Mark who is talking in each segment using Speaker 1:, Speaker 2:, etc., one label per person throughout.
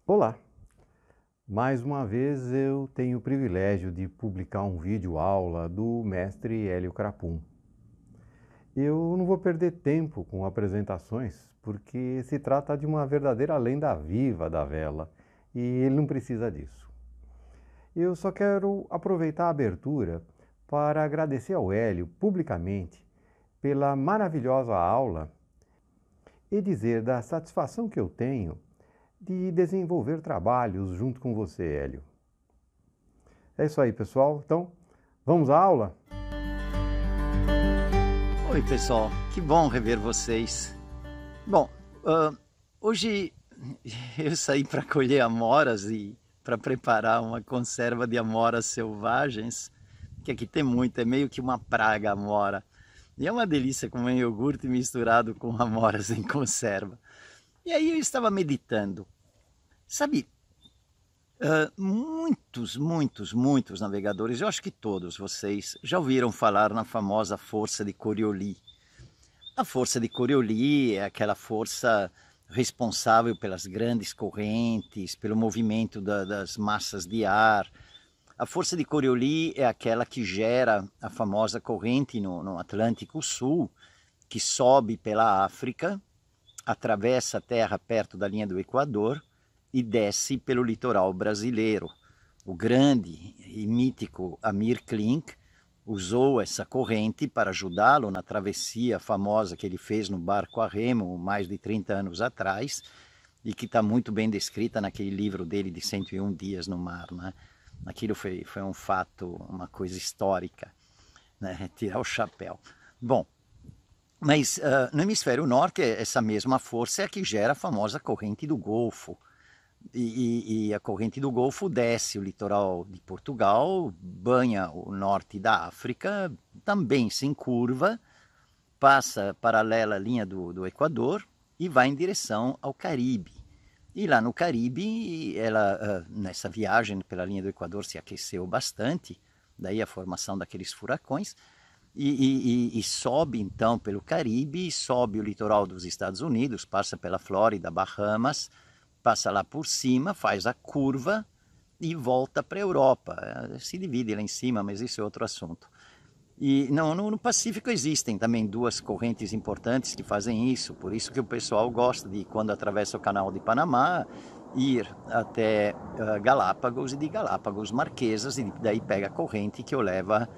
Speaker 1: Olá! Mais uma vez eu tenho o privilégio de publicar um vídeo aula do mestre Hélio Crapum. Eu não vou perder tempo com apresentações, porque se trata de uma verdadeira lenda viva da vela e ele não precisa disso. Eu só quero aproveitar a abertura para agradecer ao Hélio publicamente pela maravilhosa aula e dizer da satisfação que eu tenho de desenvolver trabalhos junto com você, Hélio. É isso aí, pessoal. Então, vamos à aula?
Speaker 2: Oi, pessoal. Que bom rever vocês. Bom, hoje eu saí para colher amoras e para preparar uma conserva de amoras selvagens, que aqui tem muito, é meio que uma praga a amora. E é uma delícia comer iogurte misturado com amoras em conserva. E aí eu estava meditando. Sabe, muitos navegadores, eu acho que todos vocês já ouviram falar na famosa força de Coriolis. A força de Coriolis é aquela força responsável pelas grandes correntes, pelo movimento das massas de ar. A força de Coriolis é aquela que gera a famosa corrente no Atlântico Sul, que sobe pela África, atravessa a terra perto da linha do Equador e desce pelo litoral brasileiro. O grande e mítico Amir Klink usou essa corrente para ajudá-lo na travessia famosa que ele fez no barco a remo mais de 30 anos atrás e que está muito bem descrita naquele livro dele de 101 dias no mar, né? Aquilo foi um fato, uma coisa histórica, né? Tirar o chapéu. Bom, mas no hemisfério norte, essa mesma força é a que gera a famosa corrente do Golfo. E a corrente do Golfo desce o litoral de Portugal, banha o norte da África, também se encurva, passa paralela à linha do Equador e vai em direção ao Caribe. E lá no Caribe, ela, nessa viagem pela linha do Equador, se aqueceu bastante, daí a formação daqueles furacões, e sobe então pelo Caribe, sobe o litoral dos Estados Unidos, passa pela Flórida, Bahamas, passa lá por cima, faz a curva e volta para a Europa. Se divide lá em cima, mas isso é outro assunto. E no Pacífico existem também duas correntes importantes que fazem isso, por isso que o pessoal gosta de, quando atravessa o canal de Panamá, ir até Galápagos e de Galápagos Marquesas, e daí pega a corrente que o leva,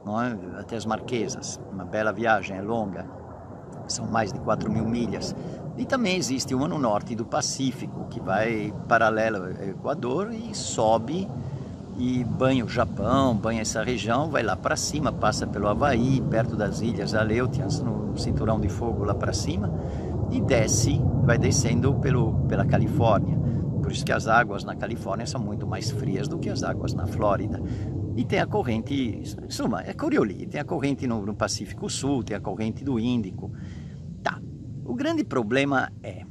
Speaker 2: não é, até as Marquesas. Uma bela viagem, é longa, são mais de 4.000 milhas. E também existe uma no norte do Pacífico, que vai paralelo ao Equador e sobe e banha o Japão, banha essa região, vai lá para cima, passa pelo Havaí, perto das ilhas Aleutianas, no cinturão de fogo lá para cima, e desce, vai descendo pela Califórnia. Por isso que as águas na Califórnia são muito mais frias do que as águas na Flórida. E tem a corrente, em suma, é Coriolis, tem a corrente no Pacífico Sul, tem a corrente do Índico. Tá, o grande problema é...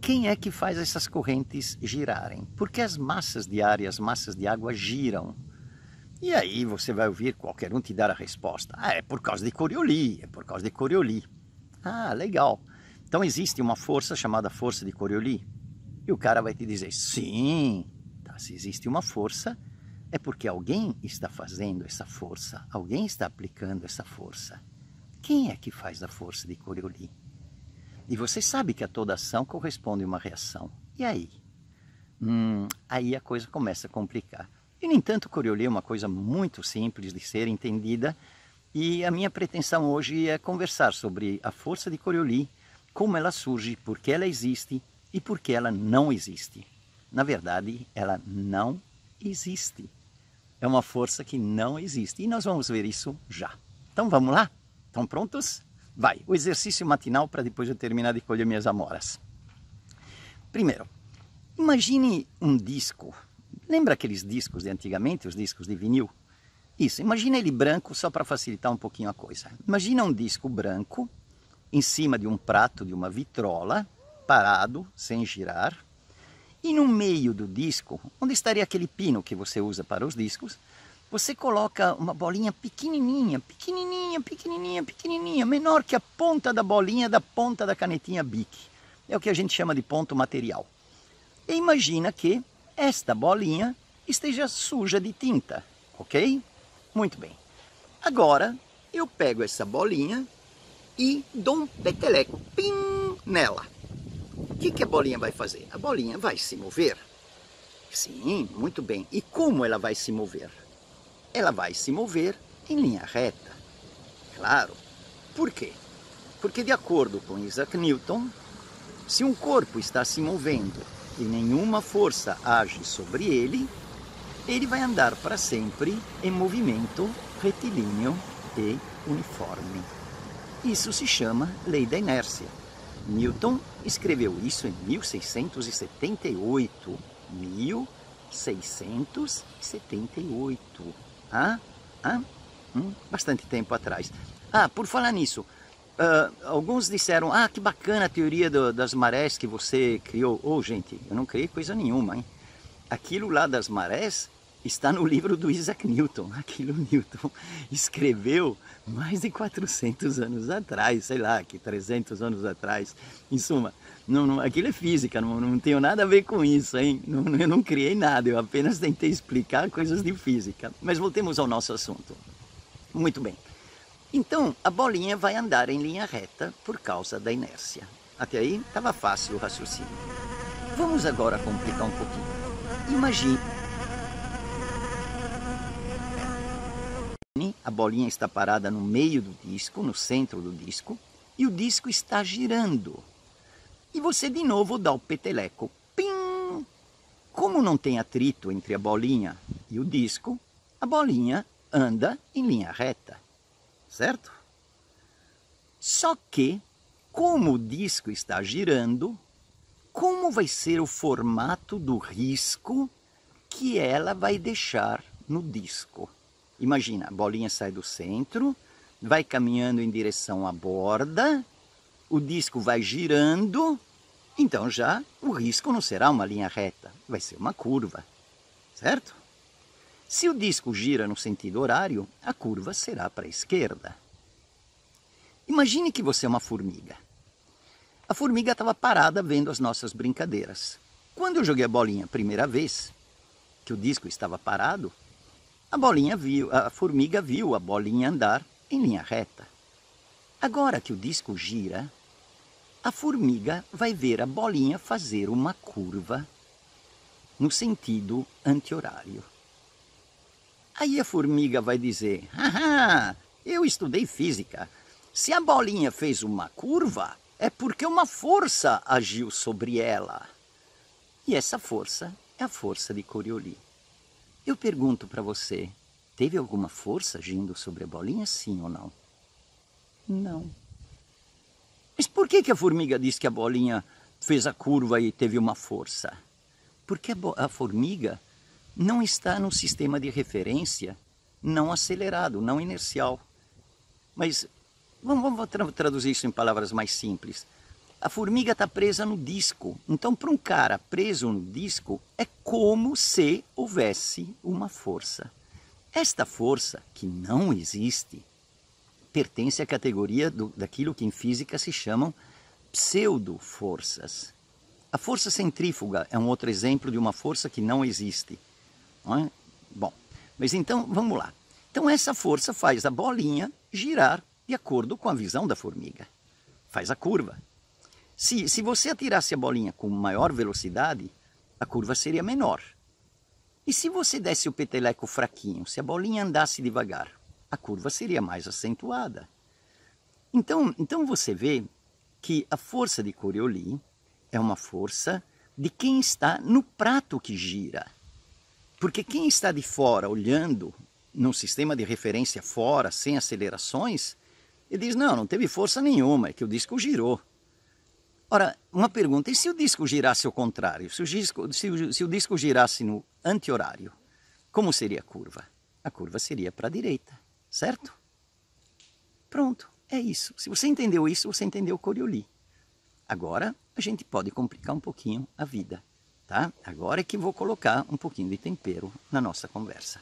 Speaker 2: quem é que faz essas correntes girarem? Porque as massas de ar e as massas de água giram. E aí você vai ouvir qualquer um te dar a resposta. Ah, é por causa de Coriolis, é por causa de Coriolis. Ah, legal. Então existe uma força chamada força de Coriolis? E o cara vai te dizer, sim, tá, se existe uma força, é porque alguém está fazendo essa força, alguém está aplicando essa força. Quem é que faz a força de Coriolis? E você sabe que a toda ação corresponde uma reação. E aí? Aí a coisa começa a complicar. E, no entanto, Coriolis é uma coisa muito simples de ser entendida. E a minha pretensão hoje é conversar sobre a força de Coriolis, como ela surge, por que ela existe e por que ela não existe. Na verdade, ela não existe. É uma força que não existe. E nós vamos ver isso já. Então vamos lá? Estão prontos? Vai, o exercício matinal para depois eu terminar de colher minhas amoras. Primeiro, imagine um disco. Lembra aqueles discos de antigamente, os discos de vinil? Isso, imagina ele branco só para facilitar um pouquinho a coisa. Imagina um disco branco em cima de um prato, de uma vitrola, parado, sem girar. E no meio do disco, onde estaria aquele pino que você usa para os discos, você coloca uma bolinha pequenininha, pequenininha, pequenininha, pequenininha, menor que a ponta da bolinha da ponta da canetinha Bic. É o que a gente chama de ponto material. E imagina que esta bolinha esteja suja de tinta, ok? Muito bem. Agora, eu pego essa bolinha e dou um peteleco, pim, nela. O que a bolinha vai fazer? A bolinha vai se mover. Sim, muito bem. E como ela vai se mover? Ela vai se mover em linha reta. Claro. Por quê? Porque de acordo com Isaac Newton, se um corpo está se movendo e nenhuma força age sobre ele, ele vai andar para sempre em movimento retilíneo e uniforme. Isso se chama lei da inércia. Newton escreveu isso em 1678. 1678. Bastante tempo atrás. Por falar nisso, alguns disseram, que bacana a teoria das marés que você criou. Gente, eu não criei coisa nenhuma, hein? Aquilo lá das marés está no livro do Isaac Newton. Aquilo Newton escreveu mais de 400 anos atrás, sei lá, que 300 anos atrás. Em suma, aquilo é física, não tenho nada a ver com isso, hein? Eu não criei nada, eu apenas tentei explicar coisas de física. Mas voltemos ao nosso assunto. Muito bem. Então, a bolinha vai andar em linha reta por causa da inércia. Até aí, estava fácil o raciocínio. Vamos agora complicar um pouquinho. Imagine, a bolinha está parada no meio do disco, no centro do disco, e o disco está girando. E você de novo dá o peteleco. Pim! Como não tem atrito entre a bolinha e o disco, a bolinha anda em linha reta, certo? Só que, como o disco está girando, como vai ser o formato do risco que ela vai deixar no disco? Imagina, a bolinha sai do centro, vai caminhando em direção à borda, o disco vai girando, então já o risco não será uma linha reta, vai ser uma curva, certo? Se o disco gira no sentido horário, a curva será para a esquerda. Imagine que você é uma formiga. A formiga estava parada vendo as nossas brincadeiras. Quando eu joguei a bolinha a primeira vez, que o disco estava parado, a formiga viu a bolinha andar em linha reta. Agora que o disco gira, a formiga vai ver a bolinha fazer uma curva no sentido anti-horário. Aí a formiga vai dizer, eu estudei física. Se a bolinha fez uma curva, é porque uma força agiu sobre ela. E essa força é a força de Coriolis. Eu pergunto para você, teve alguma força agindo sobre a bolinha, sim ou não? Não. Mas por que a formiga diz que a bolinha fez a curva e teve uma força? Porque a formiga não está num sistema de referência não acelerado, não inercial. Mas vamos traduzir isso em palavras mais simples. A formiga está presa no disco. Então, para um cara preso no disco, é como se houvesse uma força. Esta força, que não existe, pertence à categoria daquilo que em física se chamam pseudo-forças. A força centrífuga é um outro exemplo de uma força que não existe. Não é? Bom, mas então, vamos lá. Então, essa força faz a bolinha girar de acordo com a visão da formiga. Faz a curva. Se você atirasse a bolinha com maior velocidade, a curva seria menor. E se você desse o peteleco fraquinho, se a bolinha andasse devagar, a curva seria mais acentuada. Então você vê que a força de Coriolis é uma força de quem está no prato que gira. Porque quem está de fora olhando num sistema de referência fora, sem acelerações, ele diz, não teve força nenhuma, é que o disco girou. Ora, uma pergunta, e se o disco girasse ao contrário? Se o disco girasse no anti-horário, como seria a curva? A curva seria para a direita, certo? Pronto, é isso. Se você entendeu isso, você entendeu Coriolis. Agora, a gente pode complicar um pouquinho a vida, tá? Agora é que vou colocar um pouquinho de tempero na nossa conversa.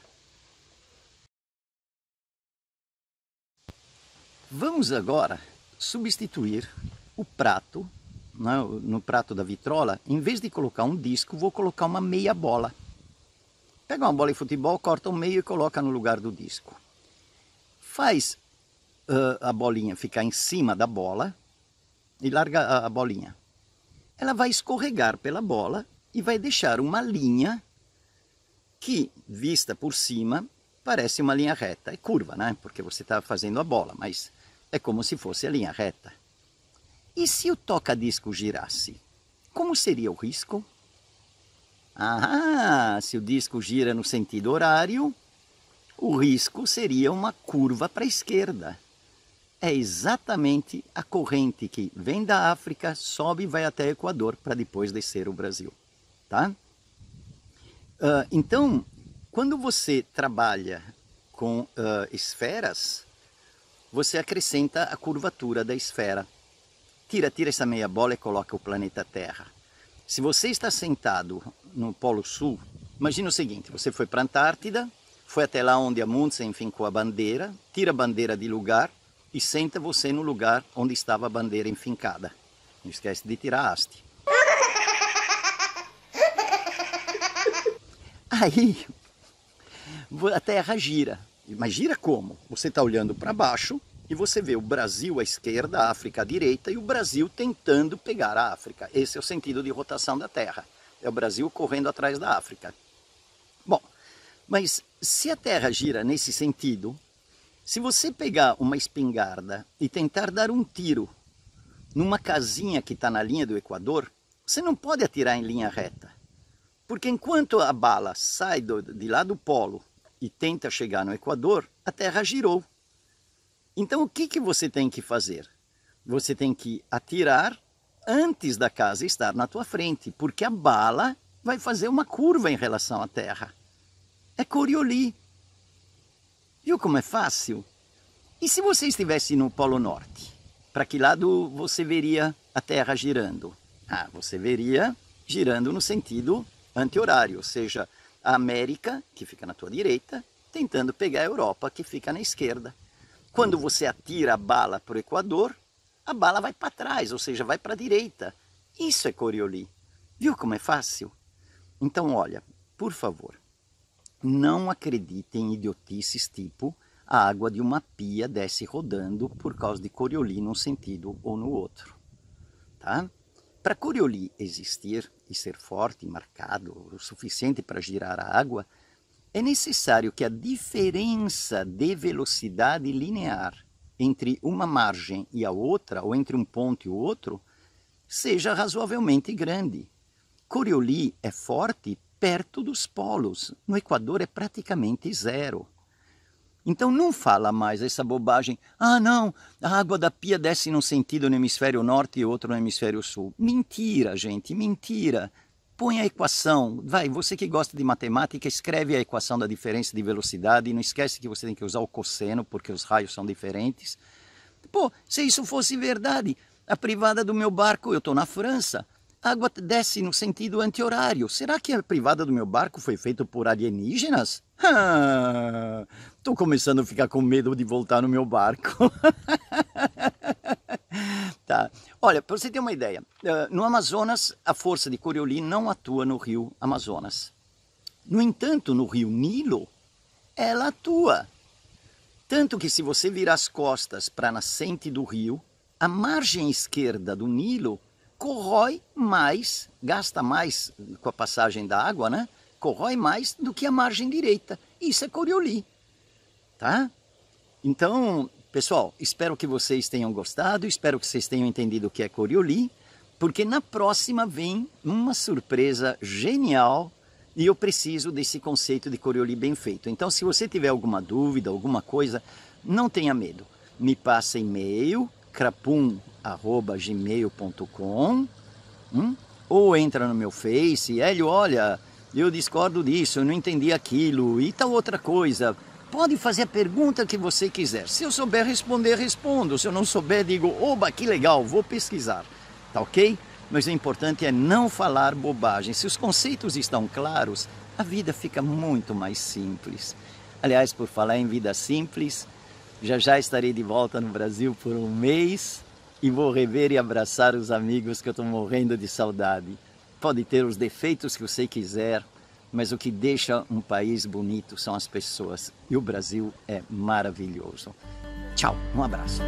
Speaker 2: Vamos agora substituir o prato né, no prato da vitrola, em vez de colocar um disco, vou colocar uma meia bola. Pega uma bola de futebol, corta o meio e coloca no lugar do disco. Faz a bolinha ficar em cima da bola e larga a bolinha. Ela vai escorregar pela bola e vai deixar uma linha que, vista por cima, parece uma linha reta. É curva, né? Porque você está fazendo a bola, mas é como se fosse a linha reta. E se o toca-disco girasse? Como seria o risco? Ah, se o disco gira no sentido horário, o risco seria uma curva para a esquerda. É exatamente a corrente que vem da África, sobe e vai até o Equador para depois descer o Brasil. Tá? Então, quando você trabalha com esferas, você acrescenta a curvatura da esfera. Tira essa meia bola e coloca o planeta Terra. Se você está sentado no Polo Sul, imagina o seguinte, você foi para a Antártida, foi até lá onde Amundsen fincou a bandeira, tira a bandeira de lugar e senta você no lugar onde estava a bandeira enfincada. Não esquece de tirar a haste. Aí, a Terra gira. Mas gira como? Você está olhando para baixo e você vê o Brasil à esquerda, a África à direita e o Brasil tentando pegar a África. Esse é o sentido de rotação da Terra. É o Brasil correndo atrás da África. Bom, mas se a Terra gira nesse sentido, se você pegar uma espingarda e tentar dar um tiro numa casinha que está na linha do Equador, você não pode atirar em linha reta. Porque enquanto a bala sai de lá do polo e tenta chegar no Equador, a Terra girou. Então o que você tem que fazer? Você tem que atirar antes da casa estar na tua frente, porque a bala vai fazer uma curva em relação à Terra. É Coriolis. Viu como é fácil? E se você estivesse no Polo Norte? Para que lado você veria a Terra girando? Ah, você veria girando no sentido anti-horário, ou seja, a América, que fica na tua direita, tentando pegar a Europa, que fica na esquerda. Quando você atira a bala para o Equador, a bala vai para trás, ou seja, vai para a direita. Isso é Coriolis. Viu como é fácil? Então, olha, por favor, não acredite em idiotices tipo a água de uma pia desce rodando por causa de Coriolis num sentido ou no outro. Tá? Para Coriolis existir e ser forte e marcado o suficiente para girar a água, é necessário que a diferença de velocidade linear entre uma margem e a outra, ou entre um ponto e o outro, seja razoavelmente grande. Coriolis é forte perto dos polos, no Equador é praticamente zero. Então não fala mais essa bobagem, ah não, a água da pia desce num sentido no hemisfério norte e outro no hemisfério sul. Mentira, gente, mentira. Põe a equação, vai, você que gosta de matemática, escreve a equação da diferença de velocidade e não esquece que você tem que usar o cosseno, porque os raios são diferentes. Pô, se isso fosse verdade, a privada do meu barco, eu estou na França, a água desce no sentido anti-horário. Será que a privada do meu barco foi feita por alienígenas? Estou começando a ficar com medo de voltar no meu barco. Tá. Olha, para você ter uma ideia, no Amazonas a força de Coriolis não atua no rio Amazonas. No entanto, no rio Nilo, ela atua. Tanto que se você virar as costas para a nascente do rio, a margem esquerda do Nilo corrói mais, gasta mais com a passagem da água, né? Corrói mais do que a margem direita. Isso é Coriolis, tá? Então, pessoal, espero que vocês tenham gostado, espero que vocês tenham entendido o que é Coriolis, porque na próxima vem uma surpresa genial e eu preciso desse conceito de Coriolis bem feito. Então, se você tiver alguma dúvida, alguma coisa, não tenha medo. Me passa e-mail, crapum@gmail.com, ou entra no meu Face, Hélio, olha, eu discordo disso, eu não entendi aquilo e tal outra coisa. Pode fazer a pergunta que você quiser. Se eu souber responder, respondo. Se eu não souber, digo, oba, que legal, vou pesquisar. Tá ok? Mas o importante é não falar bobagem. Se os conceitos estão claros, a vida fica muito mais simples. Aliás, por falar em vida simples, já estarei de volta no Brasil por um mês. e vou rever e abraçar os amigos que eu estou morrendo de saudade. Pode ter os defeitos que você quiser, mas o que deixa um país bonito são as pessoas. E o Brasil é maravilhoso. Tchau, um abraço.